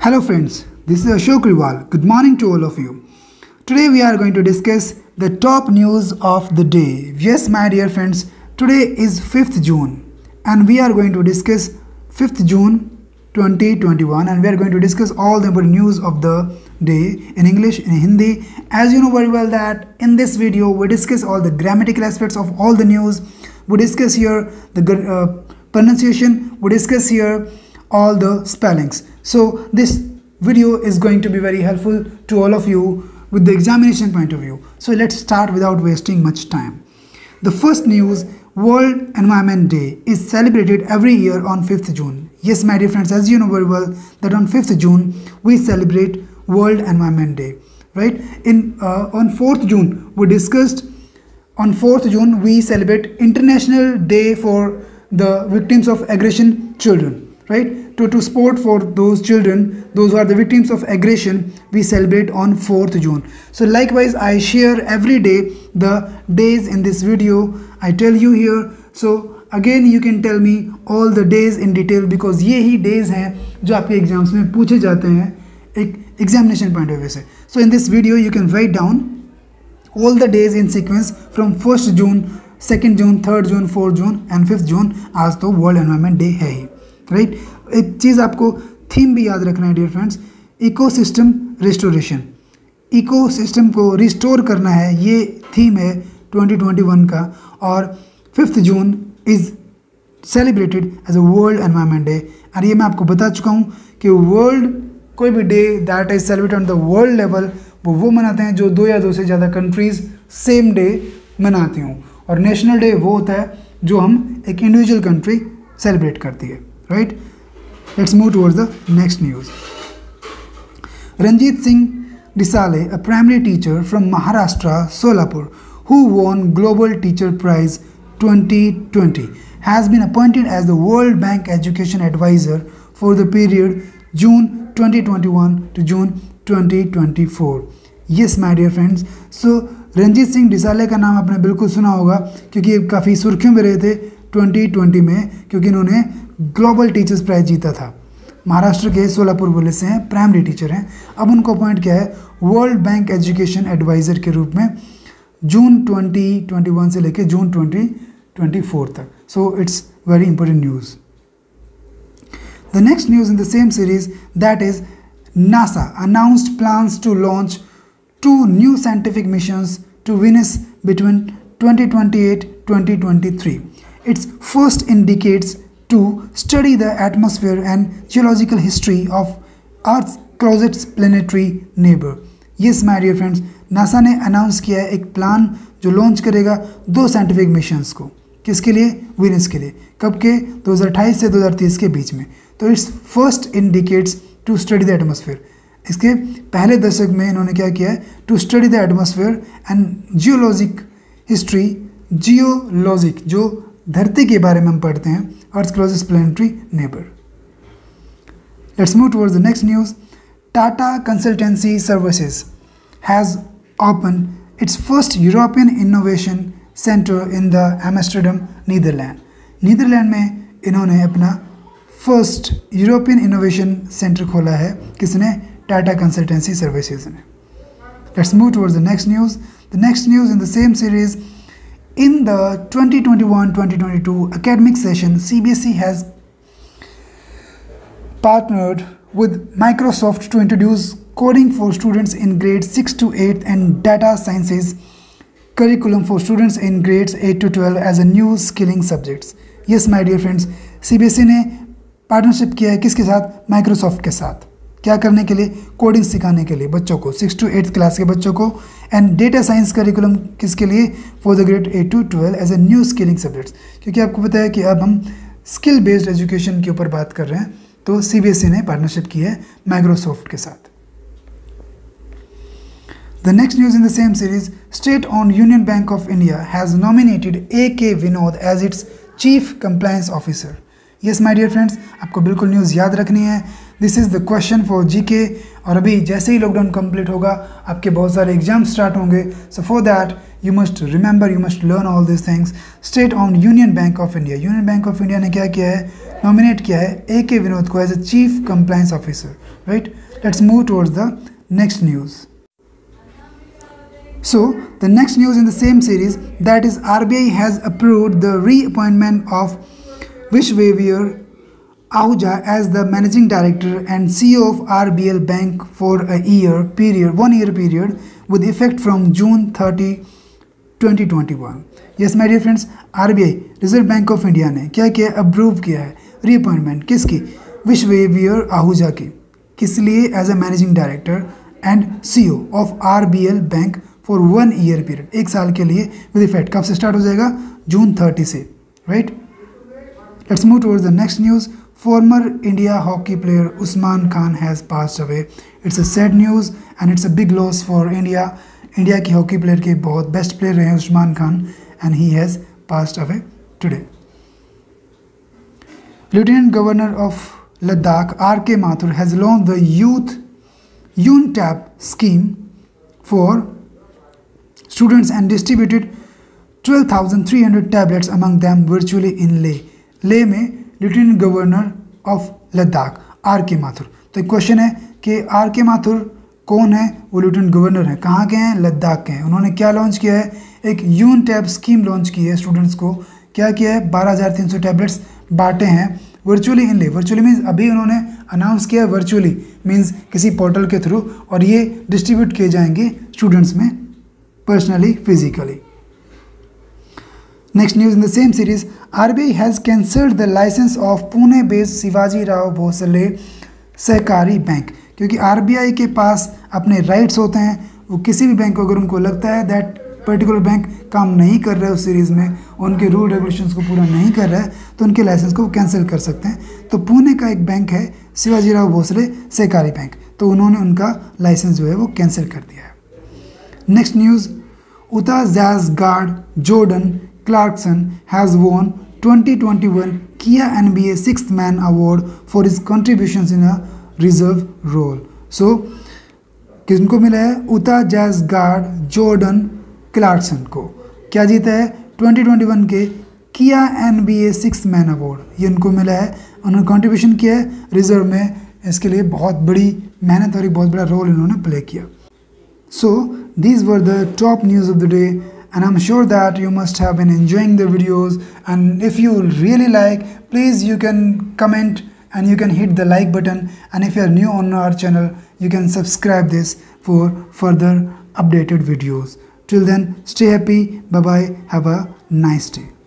Hello friends, this is Ashok Riwal. Good morning to all of you. Today we are going to discuss the top news of the day. Yes, my dear friends, today is 5th June and we are going to discuss 5th June 2021 and we are going to discuss all the important news of the day in English, in Hindi. As you know very well that in this video we discuss all the grammatical aspects of all the news. We discuss here the pronunciation, we discuss here all the spellings. So this video is going to be very helpful to all of you with the examination point of view. So let's start without wasting much time. The first news, World Environment Day is celebrated every year on 5th June. Yes, my dear friends, as you know very well that on 5th June we celebrate World Environment Day, right? On 4th June we discussed, on 4th June we celebrate International Day for the victims of aggression children, right? To support for those children, those who are the victims of aggression, we celebrate on 4th June. So likewise, I share every day the days in this video. I tell you here. So again, you can tell me all the days in detail because ये ही days हैं जो आपके exams में पूछे जाते हैं एक examination point of view से. So in this video, you can write down all the days in sequence from 1st June, 2nd June, 3rd June, 4th June and 5th June. आज तो World Environment Day है ही, right? एक चीज़ आपको theme भी याद रखना है dear friends, ecosystem restoration. Ecosystem को रिस्टोर करना है, ये थीम है 2021 का. और 5th June is celebrated as a world environment day. और ये मैं आपको बता चुका हूँ कि वर्ल्ड कोई भी day that is celebrated on the world level वो मनाते हैं जो 2 या 2 से ज़्यादा कंट्रीज़ सेम डे मनाती हूँ. और नेशनल डे वो होता है जो हम एक इंडिविजुअल कंट्री सेलिब्रेट करती है, right? Let's move towards the next news. Ranjit Singh Disale, a primary teacher from Maharashtra, Solapur, who won Global Teacher Prize 2020, has been appointed as the World Bank Education Advisor for the period June 2021 to June 2024. Yes, my dear friends. So, Ranjit Singh Disale का नाम आपने बिल्कुल सुना होगा क्योंकि ये काफ़ी सुर्खियों में रहे थे 2020 में क्योंकि इन्होंने ग्लोबल टीचर्स प्राइज जीता था. महाराष्ट्र के सोलापुर जिले से हैं, प्राइमरी टीचर हैं. अब उनको अपॉइंट किया है वर्ल्ड बैंक एजुकेशन एडवाइज़र के रूप में जून 2021 से लेकर जून 2024 तक. So it's very important news. The next news in the same series that is NASA announced plans to launch 2 new scientific missions to Venus between 2028-2023. Its first indicates to study the atmosphere and geological history of Earth's closest planetary neighbor. Yes, my dear friends, NASA ने announce किया है एक plan जो launch करेगा 2 scientific missions को. किसके लिए? Venus के लिए. कब के? 2028 से 2030 के बीच में. तो it's first indicates to study the atmosphere. इसके पहले दशक में इन्होंने क्या किया है? To study the atmosphere and geologic history. Geologic जो धरती के बारे में हम पढ़ते हैं, Earth's closest planetary neighbor. Let's move towards the next news. Tata Consultancy Services has opened its first European Innovation Center in the Amsterdam, Netherlands. Netherland में इन्होंने अपना फर्स्ट यूरोपियन इनोवेशन सेंटर खोला है. किसने? टाटा कंसल्टेंसी सर्विसेज ने. Let's move towards the next news. The next news in the same series. In the 2021-2022 academic session, CBSE has partnered with Microsoft to introduce coding for students in grades 6 to 8 and data sciences curriculum for students in grades 8 to 12 as a new skilling subjects. Yes, my dear friends, CBSE ने partnership किया है किसके साथ? Microsoft के साथ. क्या करने के लिए? कोडिंग सिखाने के लिए बच्चों को, 6 to 8 क्लास के बच्चों को. एंड डेटा साइंस करिकुलम किसके लिए? For the grade 8 to 12 as a new skilling subjects. क्योंकि आपको पता है कि अब हम स्किल बेस्ड एजुकेशन के ऊपर बात कर रहे हैं, तो CBSE ने पार्टनरशिप की है माइक्रोसॉफ्ट के साथ. The next news in the same series. State owned Union Bank of India has nominated A.K. Vinod as its chief compliance officer. Yes my dear friends, आपको बिल्कुल न्यूज़ याद रखनी है। This is the question for GK. और अभी जैसे ही lockdown complete होगा आपके बहुत सारे एग्जाम स्टार्ट होंगे। So for that you must remember, you must learn all this things. State on union Bank of India, union Bank of India ने क्या किया है, नॉमिनेट किया है AK विनोद को as a chief compliance officer, right. Let's move towards the next news. So, the next news in the same series, that is RBI has approved the reappointment of Vishwaveer Ahuja as the managing director and CEO of RBL Bank for a 1 year period with effect from June 30, 2021. Yes, my dear friends, RBI Reserve Bank of India ने क्या किया, approve किया है reappointment किसकी, विश्वेवियर आहूजा की, किस लिए, as a managing director and CEO of RBL bank for 1 year period, 1 साल के लिए विद इफेक्ट। कब से स्टार्ट हो जाएगा, जून 30 से, right. Let's move towards the next news. Farmer India hockey player Usman Khan has passed away. It's a sad news and it's a big loss for India. India की hockey player के बहुत best player रहे हैं Usman Khan and he has passed away today. Lieutenant Governor of Ladakh R.K. Mathur has launched the Youth UNTAP scheme for students and distributed 12,300 tablets among them virtually in Leh. Leh में Lieutenant Governor of Ladakh R.K. Mathur। तो एक question है कि R.K. Mathur कौन है, वो lieutenant governor हैं, कहाँ के हैं, लद्दाख के हैं। उन्होंने क्या लॉन्च किया है, एक यूनटैप स्कीम लॉन्च की है स्टूडेंट्स को। क्या किया है, 12,300 टैबलेट्स बांटे हैं वर्चुअली इन ले। वर्चुअली मीन्स अभी उन्होंने अनाउंस किया है, वर्चुअली मीन्स किसी पोर्टल के थ्रू, और ये डिस्ट्रीब्यूट किए जाएंगे स्टूडेंट्स में personally, physically. Next news in the same series, RBI has cancelled the licence of Pune based Shivaji Rao Bhosale Sahakari bank. क्योंकि RBI के पास अपने राइट्स होते हैं, वो किसी भी बैंक को अगर उनको लगता है दैट पर्टिकुलर बैंक काम नहीं कर रहा है उस सीरीज़ में, उनके रूल रेगुलेशंस को पूरा नहीं कर रहा है, तो उनके लाइसेंस को वो कैंसिल कर सकते हैं। तो पुणे का एक बैंक है शिवाजी राव भोसले सहकारी बैंक, तो उन्होंने उनका लाइसेंस जो है वो कैंसिल कर दिया है। Next news, Utah Jazz guard Jordan Clarkson has won 2021 Kia NBA 6th Man Award for his contributions in a reserve role। सो किनको मिला है, उता ज़ैज़गार्ड जोर्डन क्लार्कसन को क्या जीता है, 2021 के Kia NBA 6th Man Award, ये उनको मिला है। उन्होंने कंट्रीब्यूशन किया है रिजर्व में, इसके लिए बहुत बड़ी मेहनत और एक बहुत बड़ा रोल इन्होंने प्ले किया। So these were the top news of the day, and I'm sure that you must have been enjoying the videos, and if you really like, please you can comment and you can hit the like button, and if you are new on our channel you can subscribe this for further updated videos. Till then, stay happy, bye bye, have a nice day.